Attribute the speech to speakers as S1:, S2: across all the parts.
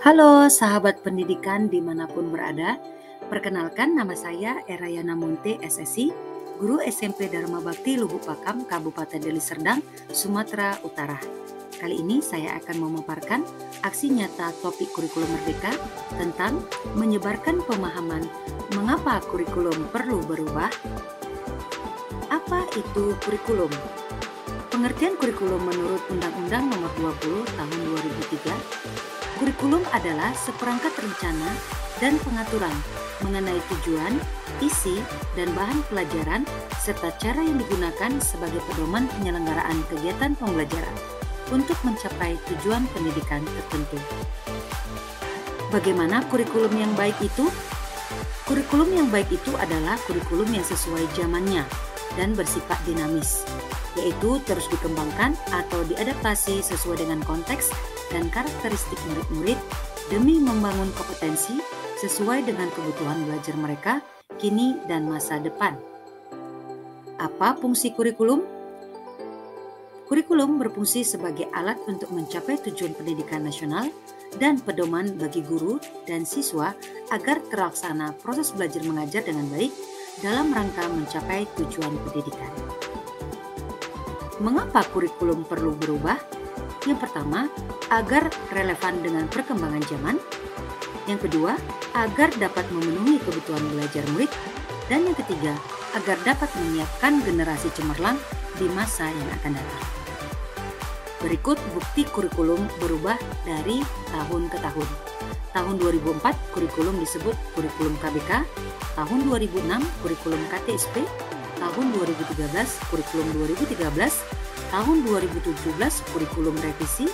S1: Halo sahabat pendidikan dimanapun berada, perkenalkan nama saya Erayana Monte SSI, Guru SMP Dharma Bakti Lubuk Pakam, Kabupaten Deli Serdang, Sumatera Utara. Kali ini saya akan memaparkan aksi nyata topik kurikulum merdeka tentang menyebarkan pemahaman mengapa kurikulum perlu berubah. Apa itu kurikulum? Pengertian kurikulum menurut Undang-Undang Nomor 20 Tahun 2003, kurikulum adalah seperangkat rencana dan pengaturan mengenai tujuan, isi, dan bahan pelajaran serta cara yang digunakan sebagai pedoman penyelenggaraan kegiatan pembelajaran untuk mencapai tujuan pendidikan tertentu. Bagaimana kurikulum yang baik itu? Kurikulum yang baik itu adalah kurikulum yang sesuai zamannya dan bersifat dinamis, yaitu terus dikembangkan atau diadaptasi sesuai dengan konteks dan karakteristik murid-murid demi membangun kompetensi sesuai dengan kebutuhan belajar mereka kini dan masa depan. Apa fungsi kurikulum? Kurikulum berfungsi sebagai alat untuk mencapai tujuan pendidikan nasional dan pedoman bagi guru dan siswa agar terlaksana proses belajar mengajar dengan baik dalam rangka mencapai tujuan pendidikan. Mengapa kurikulum perlu berubah? Yang pertama, agar relevan dengan perkembangan zaman. Yang kedua, agar dapat memenuhi kebutuhan belajar murid. Dan yang ketiga, agar dapat menyiapkan generasi cemerlang di masa yang akan datang. Berikut bukti kurikulum berubah dari tahun ke tahun. Tahun 2004 kurikulum disebut kurikulum KBK, tahun 2006 kurikulum KTSP, tahun 2013 kurikulum 2013, tahun 2017 kurikulum revisi,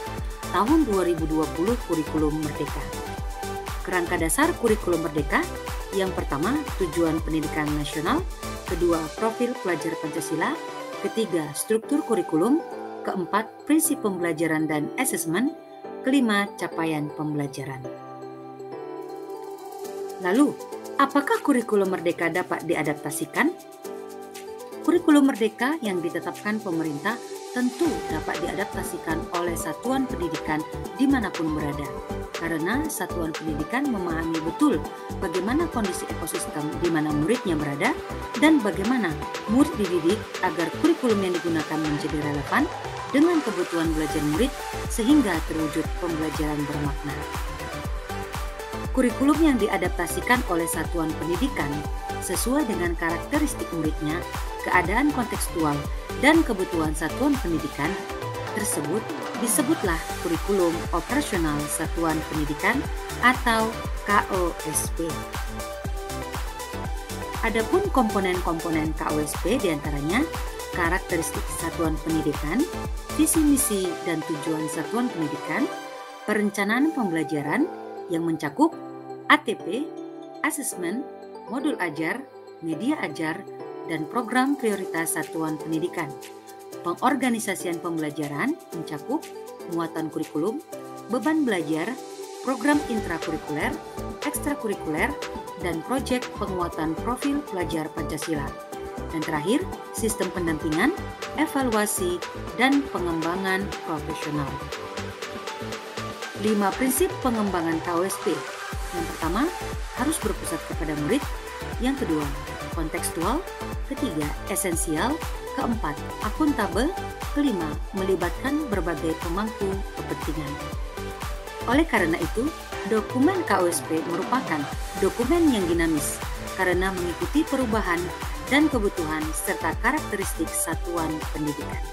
S1: tahun 2020 kurikulum merdeka. Kerangka dasar kurikulum merdeka: yang pertama, tujuan pendidikan nasional; kedua, profil pelajar Pancasila; ketiga, struktur kurikulum; keempat, prinsip pembelajaran dan asesmen; kelima, capaian pembelajaran. Lalu, apakah kurikulum merdeka dapat diadaptasikan? Kurikulum merdeka yang ditetapkan pemerintah tentu dapat diadaptasikan oleh satuan pendidikan dimanapun berada, karena satuan pendidikan memahami betul bagaimana kondisi ekosistem di mana muridnya berada dan bagaimana murid dididik agar kurikulum yang digunakan menjadi relevan dengan kebutuhan belajar murid sehingga terwujud pembelajaran bermakna. Kurikulum yang diadaptasikan oleh satuan pendidikan sesuai dengan karakteristik muridnya, keadaan kontekstual, dan kebutuhan satuan pendidikan tersebut disebutlah kurikulum operasional satuan pendidikan atau KOSP. Adapun komponen-komponen KOSP diantaranya karakteristik satuan pendidikan, visi misi dan tujuan satuan pendidikan, perencanaan pembelajaran yang mencakup ATP, asesmen, modul ajar, media ajar, dan program prioritas satuan pendidikan. Pengorganisasian pembelajaran mencakup muatan kurikulum, beban belajar, program intrakurikuler, ekstrakurikuler, dan proyek penguatan profil pelajar Pancasila. Dan terakhir, sistem pendampingan, evaluasi, dan pengembangan profesional. 5 prinsip pengembangan KOSP. Yang pertama, harus berpusat kepada murid. Yang kedua, kontekstual. Ketiga, esensial. Keempat, akuntabel. Kelima, melibatkan berbagai pemangku kepentingan. Oleh karena itu, dokumen KOSP merupakan dokumen yang dinamis karena mengikuti perubahan dan kebutuhan serta karakteristik satuan pendidikan.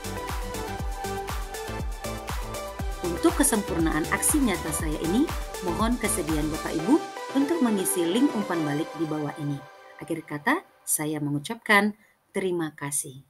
S1: Untuk kesempurnaan aksi nyata saya ini, mohon kesediaan Bapak Ibu untuk mengisi link umpan balik di bawah ini. Akhir kata, saya mengucapkan terima kasih.